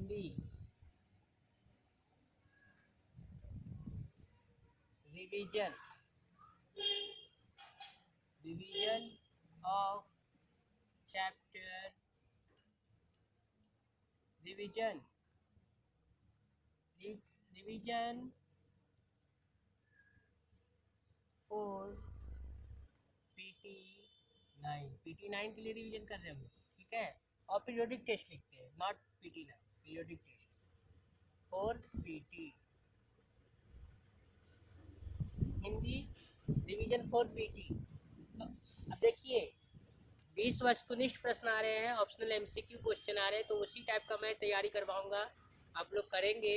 Hindi, revision, revision of chapter, revision, revision for PT9, PT9 के लिए revision कर रहे हैं हम लोग, ठीक है। और पीरियोडिक टेस्ट लिखते हैं, not PT9, periodic test for PT Hindi, revision for PT। तो अब देखिए 20 वस्तुनिष्ठ प्रश्न आ रहे हैं, ऑप्शनल MCQ क्वेश्चन आ रहे हैं, तो उसी टाइप का मैं तैयारी करवाऊंगा, आप लोग करेंगे।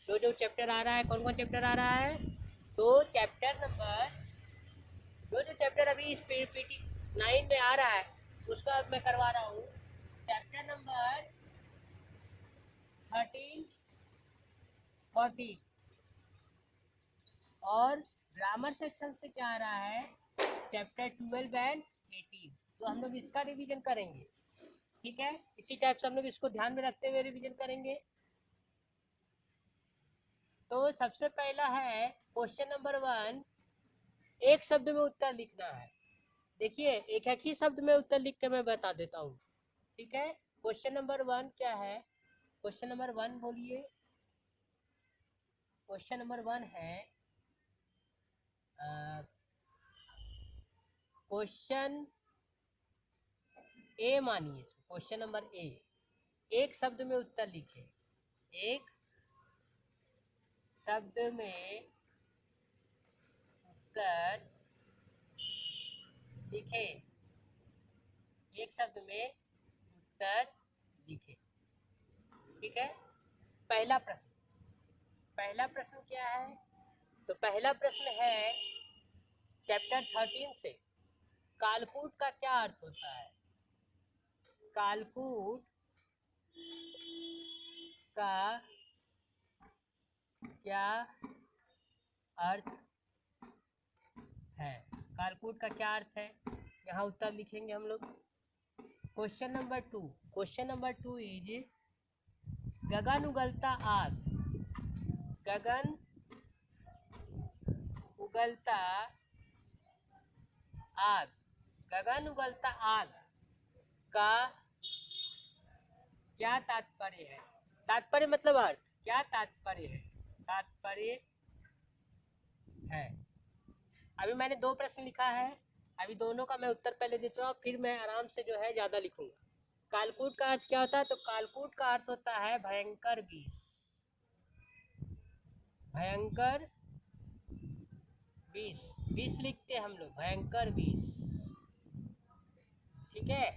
जो जो चैप्टर आ रहा है, कौन कौन चैप्टर आ रहा है, तो चैप्टर नंबर, जो जो चैप्टर अभी इस PT9 में आ रहा है उसका मैं करवा रहा हूँ। चैप्टर नंबर 13, 14 और ग्रामर सेक्शन से क्या आ रहा है, चैप्टर 12 एंड 18। तो हम लोग इसका रिवीजन करेंगे, ठीक है। इसी टाइप से हम लोग इसको ध्यान में रखते हुए रिवीजन करेंगे। तो सबसे पहला है क्वेश्चन नंबर 1, एक शब्द में उत्तर लिखना है। देखिए एक एक ही शब्द में उत्तर लिख के मैं बता देता हूँ, ठीक है। क्वेश्चन नंबर 1 क्या है, क्वेश्चन नंबर 1 बोलिए। क्वेश्चन नंबर 1 है क्वेश्चन ए, मानिए क्वेश्चन नंबर ए, एक शब्द में उत्तर लिखे, एक शब्द में उत्तर लिखे, एक शब्द में उत्तर लिखे, ठीक है। पहला प्रश्न, पहला प्रश्न क्या है, तो पहला प्रश्न है चैप्टर 13 से, कालकूट का क्या अर्थ होता है, कालकूट का क्या अर्थ है, कालकूट का क्या अर्थ है, यहाँ उत्तर लिखेंगे हम लोग। Question number 2, question number 2 is गगन उगलता आग, गगन उगलता आग, गगन उगलता आग का क्या तात्पर्य है, तात्पर्य मतलब अर्थ, क्या तात्पर्य है, तात्पर्य है। अभी मैंने 2 प्रश्न लिखा है, अभी दोनों का मैं उत्तर पहले देता हूँ, फिर मैं आराम से जो है ज्यादा लिखूंगा। कालकूट का अर्थ क्या होता है, तो कालकूट का अर्थ होता है भयंकर विष, भयंकर विष, विष लिखते हैं हम लोग, भयंकर विष, ठीक है,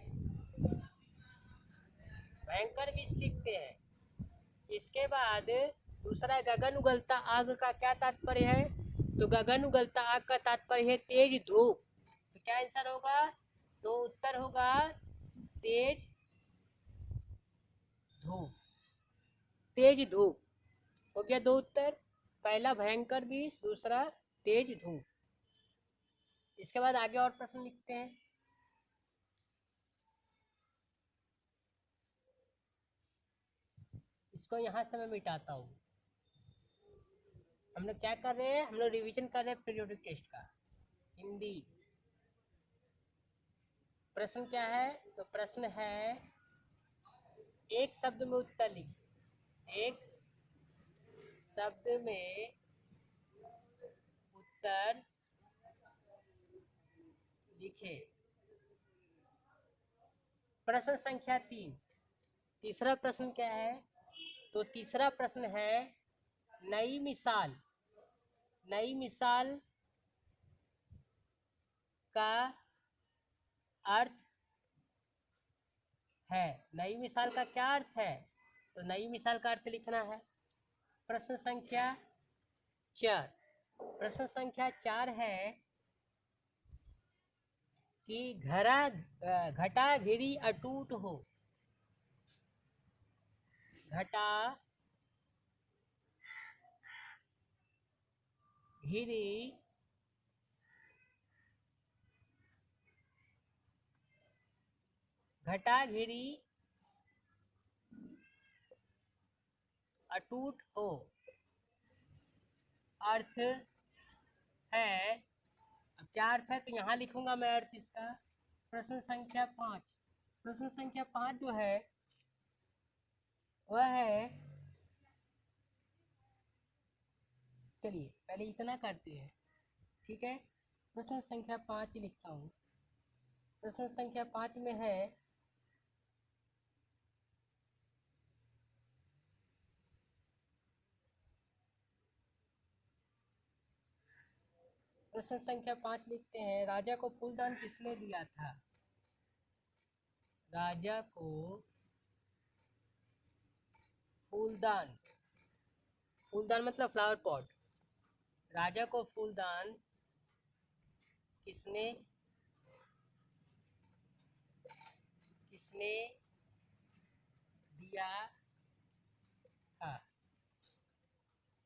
भयंकर विष लिखते हैं। इसके बाद दूसरा गगन उगलता आग का क्या तात्पर्य है, तो गगन उगलता आग का तात्पर्य है तेज धूप, तो क्या आंसर होगा, तो उत्तर होगा तेज धूप, तेज धूप, हो गया 2 उत्तर, पहला भयंकर विष, दूसरा तेज धूप। इसके बाद आगे और प्रश्न लिखते हैं। इसको यहाँ से मैं मिटाता हूँ। हम लोग क्या कर रहे हैं, हम लोग रिवीजन कर रहे हैं पीरियोडिक टेस्ट का, हिंदी। प्रश्न क्या है, तो प्रश्न है एक शब्द में उत्तर लिखिए, एक शब्द में उत्तर लिखे। प्रश्न संख्या 3, तीसरा प्रश्न क्या है, तो तीसरा प्रश्न है नई मिसाल, नई मिसाल का अर्थ है, नई मिसाल का क्या अर्थ है, तो नई मिसाल का अर्थ लिखना है। प्रश्न संख्या 4, प्रश्न संख्या 4 है कि घटा घिरी अटूट हो, घटा घिरी घटा घिरी अटूट हो अर्थ है। अब क्या अर्थ है तो यहाँ लिखूंगा मैं अर्थ इसका। प्रश्न संख्या 5, प्रश्न संख्या 5 जो है वह है, चलिए पहले इतना करते हैं, ठीक है। प्रश्न संख्या 5 लिखता हूँ। प्रश्न संख्या 5 में है, प्रश्न संख्या 5 लिखते हैं, राजा को फूलदान किसने दिया था? राजा को फूलदान, फूलदान मतलब फ्लावर पॉट। राजा को फूलदान किसने किसने दिया था?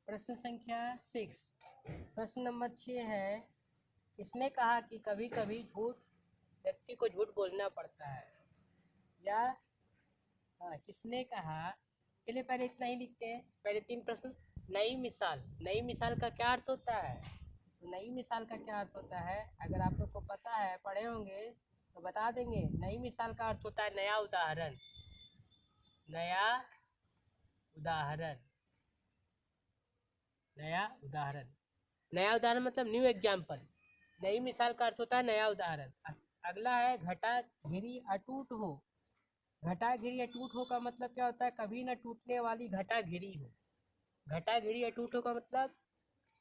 प्रश्न संख्या 6, प्रश्न नंबर 6 है, किसने कहा कि कभी कभी झूठ व्यक्ति को झूठ बोलना पड़ता है? या हाँ, किसने कहा? चलिए पहले इतना ही लिखते हैं, पहले 3 प्रश्न। नई मिसाल, नई मिसाल का क्या अर्थ होता है? तो नई मिसाल का क्या अर्थ होता है, अगर आप लोग को पता है, पढ़े होंगे तो बता देंगे। नई मिसाल का अर्थ होता है नया उदाहरण, नया उदाहरण, नया उदाहरण। नया उदाहरण मतलब न्यू एग्जाम्पल। नई मिसाल का अर्थ होता है नया उदाहरण। अगला है घटा घिरी अटूट हो। घटा घिरी अटूट हो का मतलब क्या होता है? कभी न टूटने वाली घटा घिरी हो। घटा घिरी अटूट हो का मतलब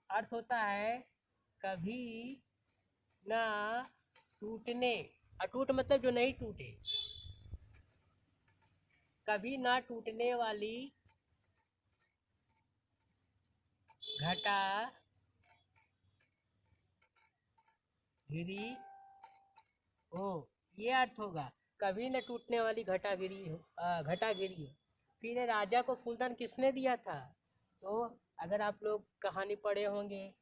अर्थ होता है कभी न टूटने, अटूट मतलब जो नहीं टूटे, कभी ना टूटने वाली घटा घिरी हो, ये अर्थ होगा। कभी न टूटने वाली घटा गिरी हो, घटा गिरी हो। फिर राजा को फूलदान किसने दिया था? तो अगर आप लोग कहानी पढ़े होंगे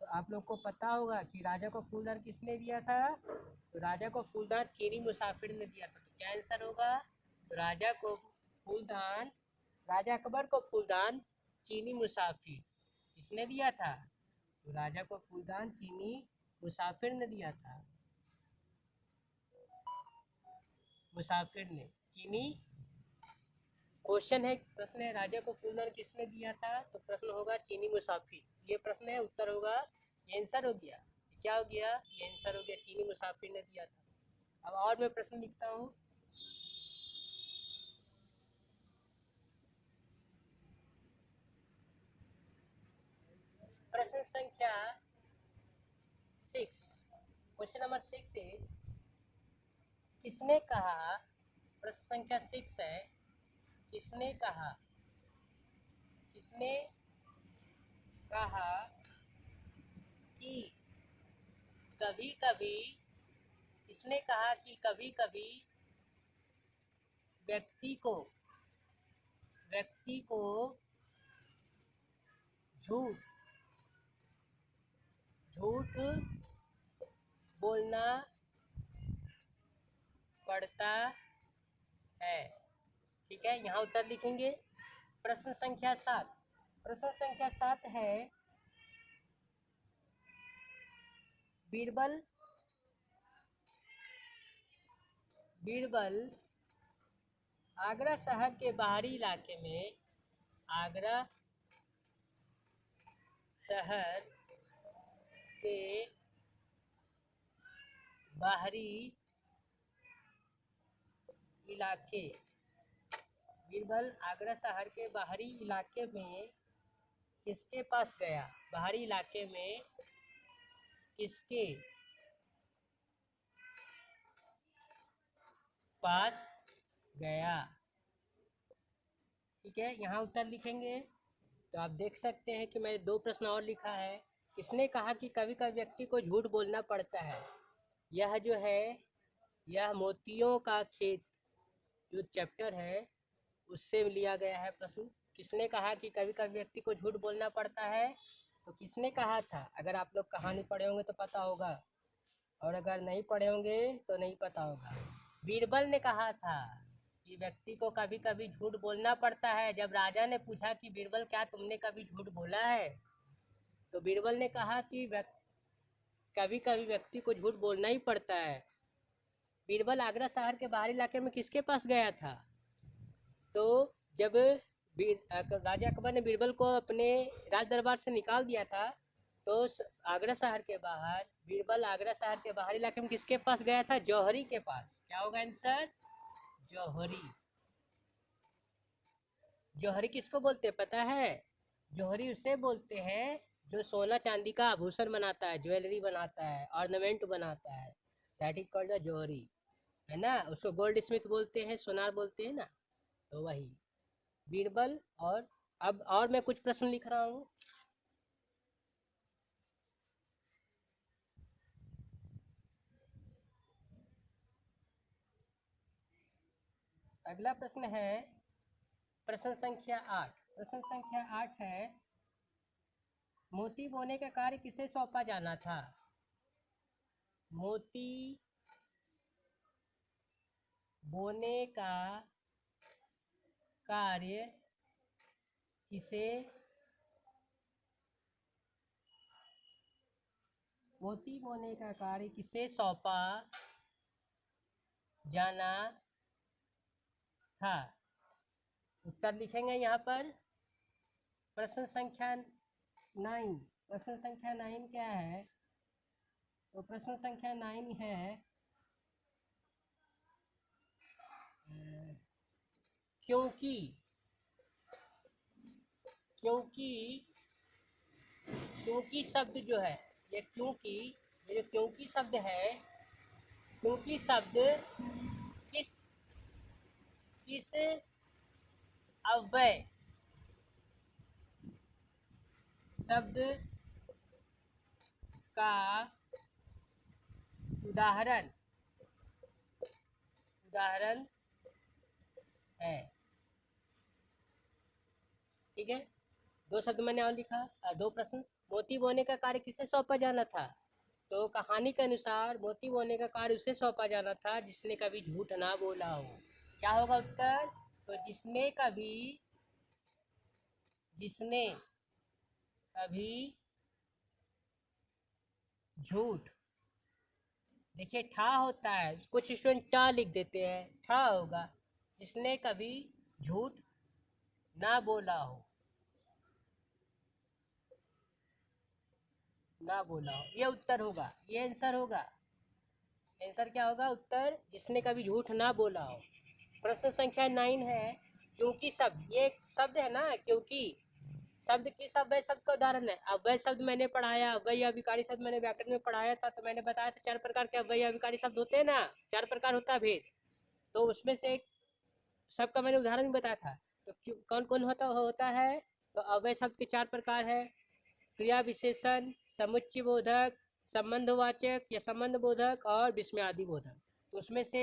तो आप लोग को पता होगा कि राजा को फूलदान किसने दिया था। तो राजा को फूलदान चीनी मुसाफिर ने दिया था। तो क्या आंसर होगा? तो राजा को फूलदान, राजा अकबर को फूलदान चीनी मुसाफिर किसने दिया था? तो राजा को फूलदान चीनी मुसाफिर ने दिया था। मुसाफिर ने, चीनी, क्वेश्चन है, प्रश्न है, राजा को फूलदान किसने दिया था? तो प्रश्न होगा चीनी मुसाफिर। ये प्रश्न है, उत्तर होगा, ये आंसर हो गया। क्या हो गया? ये आंसर हो गया, चीनी मुसाफिर ने दिया था। अब और मैं प्रश्न लिखता हूँ। प्रश्न संख्या 6, क्वेश्चन नंबर 6 है, किसने कहा, प्रश्न संख्या 6 है, किसने कहा, किसने कहा कि कभी कभी, किसने कहा कि कभी कभी व्यक्ति को झूठ झूठ बोलना पड़ता है? ठीक है, यहाँ उत्तर लिखेंगे। प्रश्न संख्या 7, प्रश्न संख्या 7 है, बीरबल बीरबल आगरा शहर के बाहरी इलाके में, आगरा शहर के बाहरी इलाके, बीरबल आगरा शहर के बाहरी इलाके में किसके पास गया? बाहरी इलाके में किसके पास गया? ठीक है, यहाँ उत्तर लिखेंगे। तो आप देख सकते हैं कि मैंने 2 प्रश्न और लिखा है। किसने कहा कि कभी कभी व्यक्ति को झूठ बोलना पड़ता है? यह जो है, यह मोतियों का खेत जो चैप्टर है उससे लिया गया है प्रश्न। किसने कहा कि कभी कभी व्यक्ति को झूठ बोलना पड़ता है? तो किसने कहा था? अगर आप लोग कहानी पढ़े होंगे तो पता होगा, और अगर नहीं पढ़े होंगे तो नहीं पता होगा। बीरबल ने कहा था। कि व्यक्ति को कभी कभी झूठ बोलना पड़ता है। जब राजा ने पूछा कि बीरबल क्या तुमने कभी झूठ बोला है, तो बीरबल ने कहा कि कभी कभी व्यक्ति को झूठ बोलना ही पड़ता है। बीरबल आगरा शहर के बाहरी इलाके में किसके पास गया था? तो जब राजा अकबर ने बीरबल को अपने राज दरबार से निकाल दिया था, तो आगरा शहर के बाहर बीरबल आगरा शहर के बाहरी इलाके में किसके पास गया था? जौहरी के पास। क्या होगा आंसर? जौहरी। जौहरी किसको बोलते हैं पता है? जौहरी उसे बोलते हैं जो सोना चांदी का आभूषण बनाता है, ज्वेलरी बनाता है, ऑर्नामेंट बनाता है, दैट इज कॉल्ड द जौहरी, है ना। उसको गोल्ड स्मिथ बोलते हैं, सोनार बोलते हैं ना। तो वही बीरबल। और अब और मैं कुछ प्रश्न लिख रहा हूँ। अगला प्रश्न है प्रश्न संख्या 8। प्रश्न संख्या 8 है, मोती बोने का कार्य किसे सौंपा जाना था? मोती बोने का कार्य किसे मोती बोने का कार्य किसे सौंपा जाना था? उत्तर लिखेंगे यहाँ पर। प्रश्न संख्या 9। प्रश्न संख्या 9 क्या है? तो प्रश्न संख्या 9 है क्योंकि क्योंकि क्योंकि शब्द जो है, ये जो क्योंकि शब्द है, क्योंकि शब्द किस किस अव्यय शब्द का उदाहरण है? ठीक है, दो शब्द मैंने और लिखा, दो प्रश्न। मोती बोने का कार्य किसे सौंपा जाना था? तो कहानी के अनुसार मोती बोने का कार्य उसे सौंपा जाना था जिसने कभी झूठ ना बोला हो। क्या होगा उत्तर? तो जिसने कभी झूठ, देखिए ठा होता है, कुछ स्टूडेंट टा लिख देते हैं, ठा होगा। जिसने कभी झूठ ना बोला हो, ये उत्तर होगा, ये आंसर होगा। आंसर क्या होगा? उत्तर जिसने कभी झूठ ना बोला हो। प्रश्न संख्या 9 है क्योंकि शब्द, ये एक शब्द है ना, क्योंकि शब्द किस अव्यय शब्द का उदाहरण है? अव्यय शब्द मैंने पढ़ाया, अव्यय अभिकारी शब्द मैंने व्याकरण में पढ़ाया था, तो मैंने बताया था 4 प्रकार के अव्यय अभिकारी शब्द होते हैं ना, 4 प्रकार होता है भेद। तो उसमें से एक शब्द का मैंने उदाहरण बताया था। तो कौन कौन होता है? तो अव्यय शब्द के 4 प्रकार है, क्रिया विशेषण, समुच्चय बोधक, संबंधवाचक या संबंध बोधक और विस्मयादि बोधक। तो उसमें से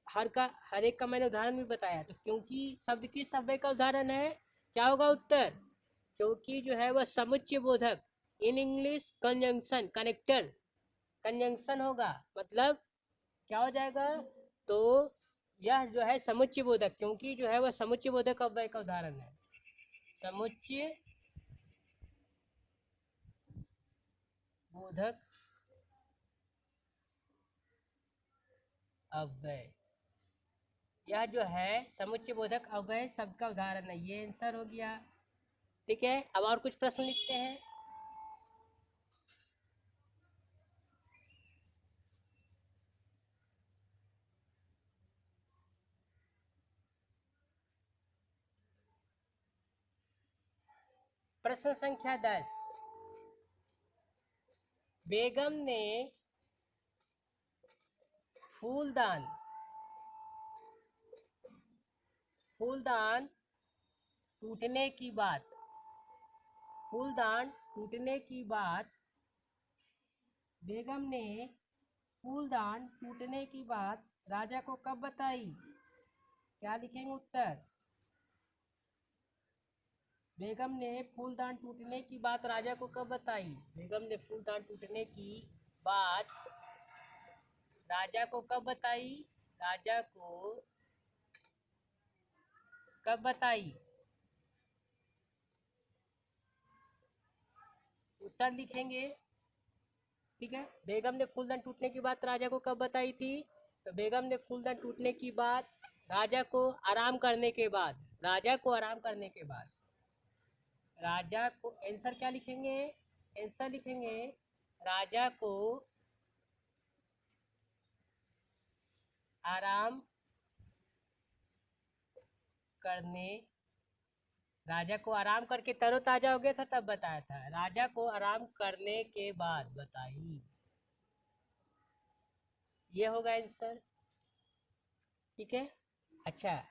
हर एक का मैंने उदाहरण भी बताया। तो क्योंकि शब्द किस अव्यय का उदाहरण है? क्या होगा उत्तर? क्योंकि जो है वह समुच्चय बोधक, in English conjunction, connector conjunction होगा। मतलब क्या हो जाएगा? तो यह जो है समुच्चय बोधक, क्योंकि जो है वह समुच्चय बोधक अव्यय का उदाहरण है। समुच्चय बोधक अव्यय, यह जो है समुच्चय बोधक अव्यय शब्द का उदाहरण है। ये आंसर हो गया। ठीक है, अब और कुछ प्रश्न लिखते हैं। प्रश्न संख्या 10। बेगम ने फूलदान टूटने की बात बेगम ने फूलदान टूटने की बात राजा को कब बताई? क्या लिखेंगे उत्तर? बेगम ने फूलदान टूटने की बात राजा को कब बताई? बेगम ने फूलदान टूटने की बात राजा को कब बताई? राजा को कब बताई? उत्तर लिखेंगे, ठीक है। बेगम ने फूलदान टूटने की बात राजा को कब बताई थी? तो बेगम ने फूलदान टूटने की बात राजा को आराम करने के बाद, राजा को आराम करने के बाद, राजा को, आंसर क्या लिखेंगे? आंसर लिखेंगे राजा को आराम करने, राजा को आराम करके तरोताजा हो गया था तब बताया था, राजा को आराम करने के बाद बताई, ये होगा आंसर, ठीक है। अच्छा,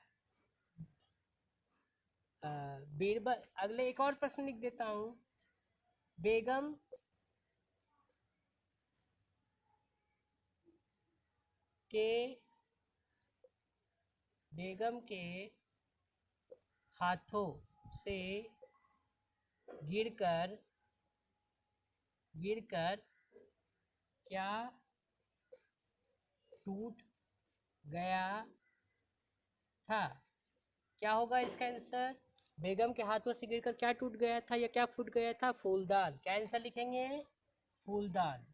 बीरबल, अगले एक और प्रश्न लिख देता हूँ। बेगम के बेगम के हाथों से गिरकर गिरकर क्या टूट गया था? क्या होगा इसका आंसर? बेगम के हाथों से गिरकर क्या टूट गया था या क्या फूट गया था? फूलदान। क्या आंसर लिखेंगे? फूलदान।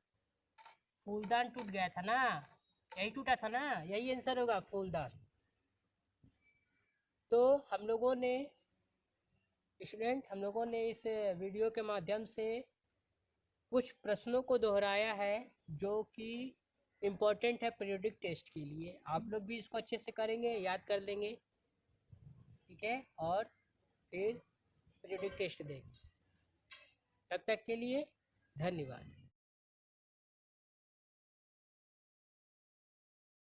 फूलदान टूट गया था ना, यही टूटा था ना, यही आंसर होगा, फूलदान। तो हम लोगों ने स्टूडेंट, हम लोगों ने इस वीडियो के माध्यम से कुछ प्रश्नों को दोहराया है जो कि इम्पोर्टेंट है पीरियोडिक टेस्ट के लिए। आप लोग भी इसको अच्छे से करेंगे, याद कर लेंगे, ठीक है, और फिर पीरियोडिक टेस्ट देंगे। तब तक के लिए धन्यवाद।